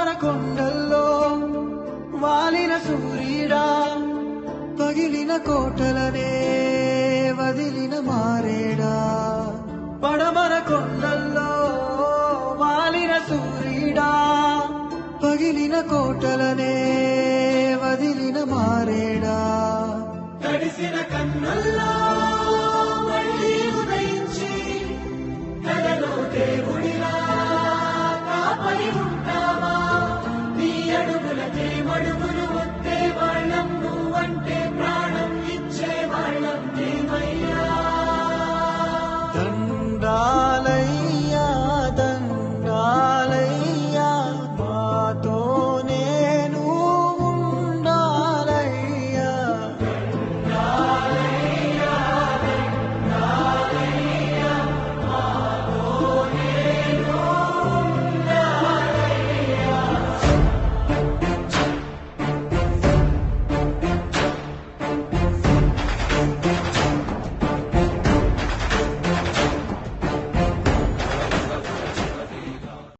పడమర కొండల్లో వాలిన సూర్యుడా పగిలిన కోటలనే వదిలిన మారేడా పడమర కొండల్లో వాలిన సూర్యుడా పగిలిన కోటలనే వదిలిన మారేడా తడిసిన కన్నుల్లో మళ్ళీ ఉదయించి కలలో దేవుడు